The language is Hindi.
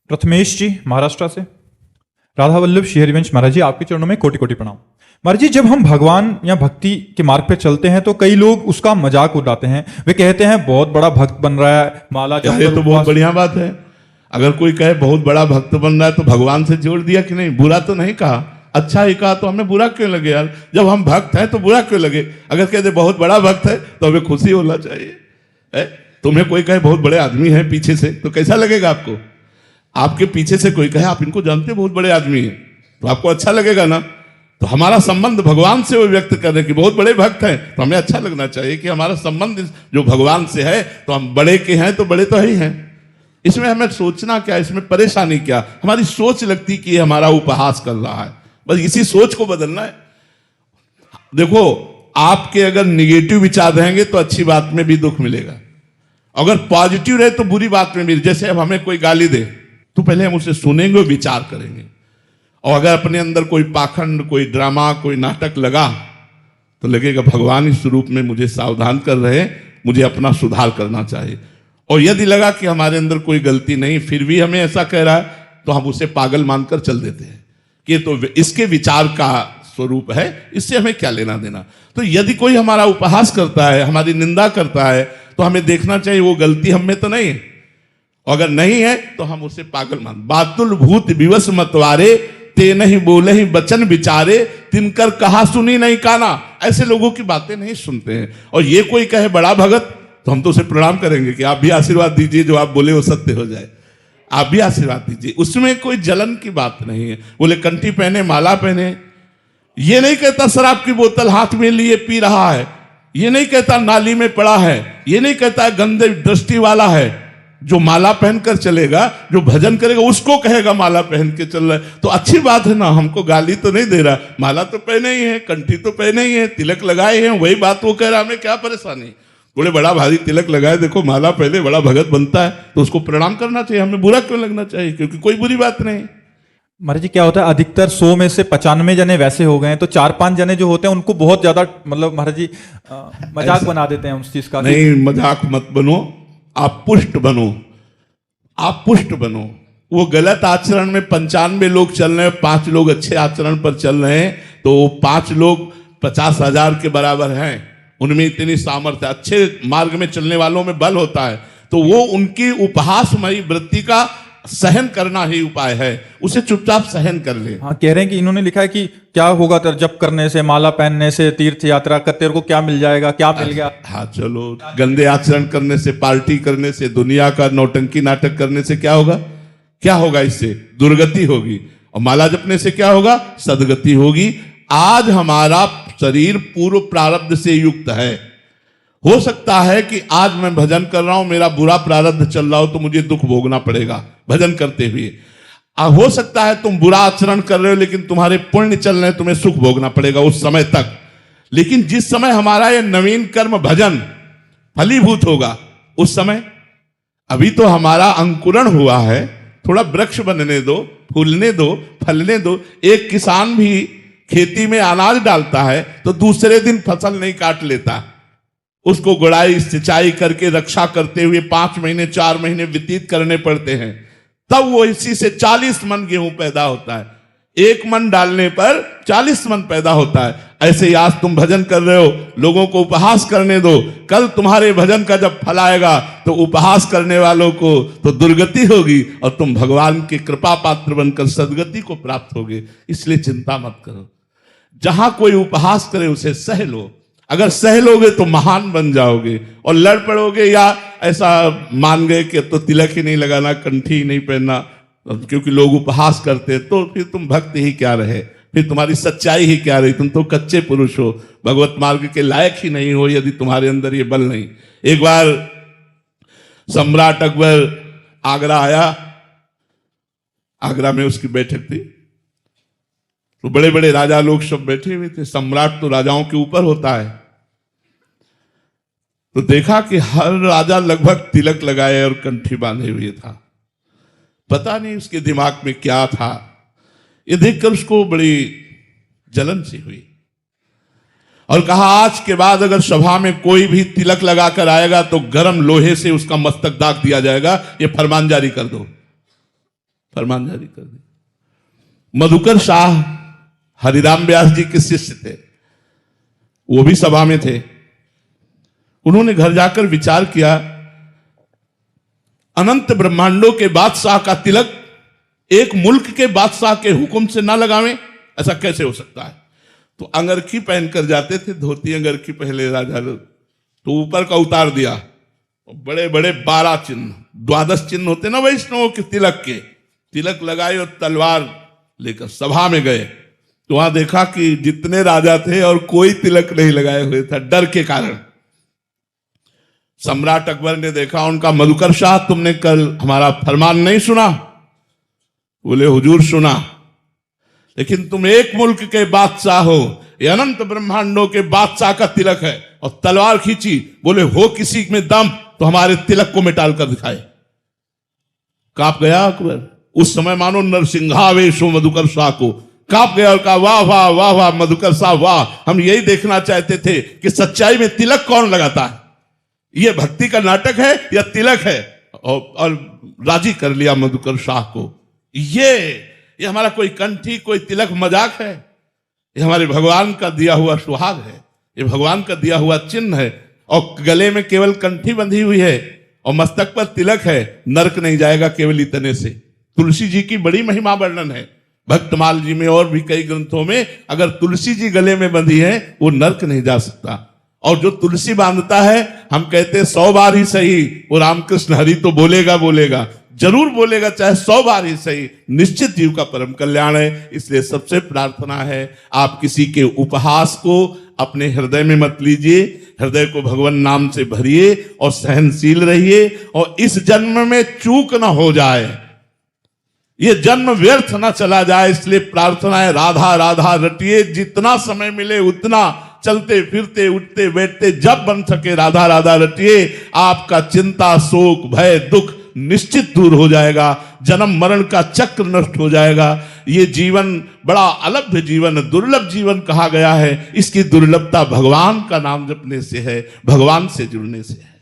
प्रथमेश जी महाराष्ट्र से। राधा वल्लभ श्री हरिवंश महाराज जी, आपके चरणों में कोटि कोटि प्रणाम। महाराज जी, जब हम भगवान या भक्ति के मार्ग पे चलते हैं तो कई लोग उसका मजाक उड़ाते हैं। वे कहते हैं बहुत बड़ा भक्त बन रहा है, माला जप ये तो बहुत बढ़िया बात है। अगर कोई कहे बहुत बड़ा भक्त बन रहा है तो भगवान से जोड़ दिया कि नहीं, बुरा तो नहीं कहा, अच्छा ही कहा, तो हमें बुरा क्यों लगे यार? जब हम भक्त हैं तो बुरा क्यों लगे? अगर कहते बहुत बड़ा भक्त है तो हमें खुशी होना चाहिए। तुम्हें कोई कहे बहुत बड़े आदमी हैं पीछे से, तो कैसा लगेगा आपको? आपके पीछे से कोई कहे आप इनको जानते बहुत बड़े आदमी हैं, तो आपको अच्छा लगेगा ना? तो हमारा संबंध भगवान से वो व्यक्त करने की, बहुत बड़े भक्त हैं तो हमें अच्छा लगना चाहिए कि हमारा संबंध जो भगवान से है, तो हम बड़े के हैं तो बड़े तो ही हैं। इसमें हमें सोचना क्या, इसमें परेशानी क्या? हमारी सोच लगती कि हमारा उपहास कर रहा है, बस इसी सोच को बदलना है। देखो, आपके अगर निगेटिव विचार रहेंगे तो अच्छी बात में भी दुख मिलेगा, अगर पॉजिटिव रहे तो बुरी बात में भी। जैसे अब हमें कोई गाली दे तो पहले हम उसे सुनेंगे, विचार करेंगे, और अगर अपने अंदर कोई पाखंड, कोई ड्रामा, कोई नाटक लगा तो लगेगा भगवान इस रूप में मुझे सावधान कर रहे हैं, मुझे अपना सुधार करना चाहिए। और यदि लगा कि हमारे अंदर कोई गलती नहीं फिर भी हमें ऐसा कह रहा है तो हम उसे पागल मानकर चल देते हैं कि ये तो इसके विचार का स्वरूप है, इससे हमें क्या लेना देना। तो यदि कोई हमारा उपहास करता है, हमारी निंदा करता है, तो हमें देखना चाहिए वो गलती हम में तो नहीं है, अगर नहीं है तो हम उसे पागल मान। बातुल भूत विवश मतवारे, ते नहीं बोले ही बचन विचारे, तिनकर कहा सुनी नहीं काना। ऐसे लोगों की बातें नहीं सुनते हैं। और ये कोई कहे बड़ा भगत तो हम तो उसे प्रणाम करेंगे कि आप भी आशीर्वाद दीजिए, जो आप बोले वो सत्य हो जाए, आप भी आशीर्वाद दीजिए। उसमें कोई जलन की बात नहीं है। बोले कंठी पहने, माला पहने, ये नहीं कहता शराब की बोतल हाथ में लिए पी रहा है, ये नहीं कहता नाली में पड़ा है, ये नहीं कहता गंदे दृष्टि वाला है। जो माला पहनकर चलेगा, जो भजन करेगा, उसको कहेगा माला पहन के चल रहा है, तो अच्छी बात है ना। हमको गाली तो नहीं दे रहा, माला तो पहने ही है, कंठी तो पहने ही है, तिलक लगाए हैं, वही बात वो कह रहा, हमें क्या परेशानी? बोले बड़ा भारी तिलक लगाए, देखो माला पहले बड़ा भगत बनता है, तो उसको प्रणाम करना चाहिए, हमें बुरा क्यों लगना चाहिए? क्योंकि कोई बुरी बात नहीं। महाराज जी, क्या होता है, अधिकतर 100 में से 95 जने वैसे हो गए हैं, तो 4-5 जने जो होते हैं उनको बहुत ज्यादा मतलब महाराज जी मजाक बना देते हैं उस चीज का। नहीं, मजाक मत बनो, आप पुष्ट बनो, आप पुष्ट बनो। वो गलत आचरण में 95 लोग चल रहे हैं, 5 लोग अच्छे आचरण पर चल रहे हैं, तो 5 लोग 50,000 के बराबर हैं। उनमें इतनी सामर्थ्य, अच्छे मार्ग में चलने वालों में बल होता है, तो वो उनकी उपहासमयी वृत्ति का सहन करना ही उपाय है, उसे चुपचाप सहन कर ले। हाँ, कह रहे हैं कि इन्होंने लिखा है कि क्या होगा तेरे जप करने से, माला पहनने से, तीर्थ यात्रा करते, तेरे को क्या मिल जाएगा, क्या मिल गया? हाँ चलो, गंदे आचरण करने से, पार्टी करने से, दुनिया का नौटंकी नाटक करने से क्या होगा? क्या होगा? इससे दुर्गति होगी। और माला जपने से क्या होगा? सदगति होगी। आज हमारा शरीर पूर्व प्रारब्ध से युक्त है। हो सकता है कि आज मैं भजन कर रहा हूं, मेरा बुरा प्रारब्ध चल रहा हो, तो मुझे दुख भोगना पड़ेगा भजन करते हुए। हो सकता है तुम बुरा आचरण कर रहे हो लेकिन तुम्हारे पुण्य चल रहे हैं, तुम्हें सुख भोगना पड़ेगा उस समय तक। लेकिन जिस समय हमारा ये नवीन कर्म भजन फलीभूत होगा, उस समय, अभी तो हमारा अंकुरण हुआ है, थोड़ा वृक्ष बनने दो, फूलने दो, फलने दो। एक किसान भी खेती में अनाज डालता है तो दूसरे दिन फसल नहीं काट लेता, उसको गुड़ाई सिंचाई करके रक्षा करते हुए 5 महीने 4 महीने व्यतीत करने पड़ते हैं, तब वो इसी से 40 मन गेहूं पैदा होता है। 1 मन डालने पर 40 मन पैदा होता है। ऐसे ही आज तुम भजन कर रहे हो, लोगों को उपहास करने दो, कल तुम्हारे भजन का जब फल आएगा तो उपहास करने वालों को तो दुर्गति होगी और तुम भगवान के कृपा पात्र बनकर सदगति को प्राप्त होगे। इसलिए चिंता मत करो, जहां कोई उपहास करे उसे सह लो। अगर सह लोगे तो महान बन जाओगे, और लड़ पड़ोगे या ऐसा मान गए कि तो तिलक ही नहीं लगाना, कंठी ही नहीं पहनना, क्योंकि लोग उपहास करते, तो फिर तुम भक्त ही क्या रहे, फिर तुम्हारी सच्चाई ही क्या रही? तुम तो कच्चे पुरुष हो, भगवत मार्ग के लायक ही नहीं हो यदि तुम्हारे अंदर ये बल नहीं। एक बार सम्राट अकबर आगरा आया, आगरा में उसकी बैठक थी, तो बड़े बड़े राजा लोग सब बैठे हुए थे। सम्राट तो राजाओं के ऊपर होता है, तो देखा कि हर राजा लगभग तिलक लगाए और कंठी बांधे हुए था। पता नहीं उसके दिमाग में क्या था, ये देखकर उसको बड़ी जलन सी हुई और कहा आज के बाद अगर सभा में कोई भी तिलक लगाकर आएगा तो गर्म लोहे से उसका मस्तक दाग दिया जाएगा, ये फरमान जारी कर दो। फरमान जारी कर दिया। मधुकर शाह हरिराम व्यास जी के शिष्य थे, वो भी सभा में थे। उन्होंने घर जाकर विचार किया, अनंत ब्रह्मांडों के बादशाह का तिलक एक मुल्क के बादशाह के हुक्म से ना लगावें, ऐसा कैसे हो सकता है। तो अंगरखी पहनकर जाते थे, धोती अंगरखी पहले राजा लोग, तो ऊपर का उतार दिया, बड़े बड़े 12 चिन्ह, 12 चिन्ह होते ना वैष्णवों के तिलक के, तिलक लगाए और तलवार लेकर सभा में गए। तो वहां देखा कि जितने राजा थे और कोई तिलक नहीं लगाए हुए था, डर के कारण। सम्राट अकबर ने देखा, उनका मधुकर शाह तुमने कल हमारा फरमान नहीं सुना? बोले हुजूर सुना, लेकिन तुम एक मुल्क के बादशाह हो, ये अनंत ब्रह्मांडों के बादशाह का तिलक है, और तलवार खींची। बोले हो किसी में दम तो हमारे तिलक को मिटाल कर दिखाए। कांप गया अकबर, उस समय मानो नरसिंहावेश हो मधुकर शाह को, कांप गया और कहा वाह वाह वाह वाह मधुकर साहब वाह, हम यही देखना चाहते थे कि सच्चाई में तिलक कौन लगाता है, यह भक्ति का नाटक है या तिलक है। और राजी कर लिया मधुकर शाह को। ये हमारा कोई कंठी कोई तिलक मजाक है, ये हमारे भगवान का दिया हुआ सुहाग है, ये भगवान का दिया हुआ चिन्ह है। और गले में केवल कंठी बंधी हुई है और मस्तक पर तिलक है, नरक नहीं जाएगा केवल इतने से। तुलसी जी की बड़ी महिमा वर्णन है भक्तमाल जी में और भी कई ग्रंथों में। अगर तुलसी जी गले में बंधी है वो नरक नहीं जा सकता। और जो तुलसी बांधता है, हम कहते 100 बार ही सही, वो रामकृष्ण हरि तो बोलेगा बोलेगा, जरूर बोलेगा, चाहे 100 बार ही सही, निश्चित जीव का परम कल्याण है। इसलिए सबसे प्रार्थना है, आप किसी के उपहास को अपने हृदय में मत लीजिए, हृदय को भगवान नाम से भरिए और सहनशील रहिए, और इस जन्म में चूक ना हो जाए, ये जन्म व्यर्थ ना चला जाए। इसलिए प्रार्थना है, राधा राधा रटिए, जितना समय मिले उतना, चलते फिरते उठते बैठते जब बन सके राधा राधा रटिए। आपका चिंता शोक भय दुख निश्चित दूर हो जाएगा, जन्म मरण का चक्र नष्ट हो जाएगा। ये जीवन बड़ा अलभ्य जीवन, दुर्लभ जीवन कहा गया है। इसकी दुर्लभता भगवान का नाम जपने से है, भगवान से जुड़ने से है।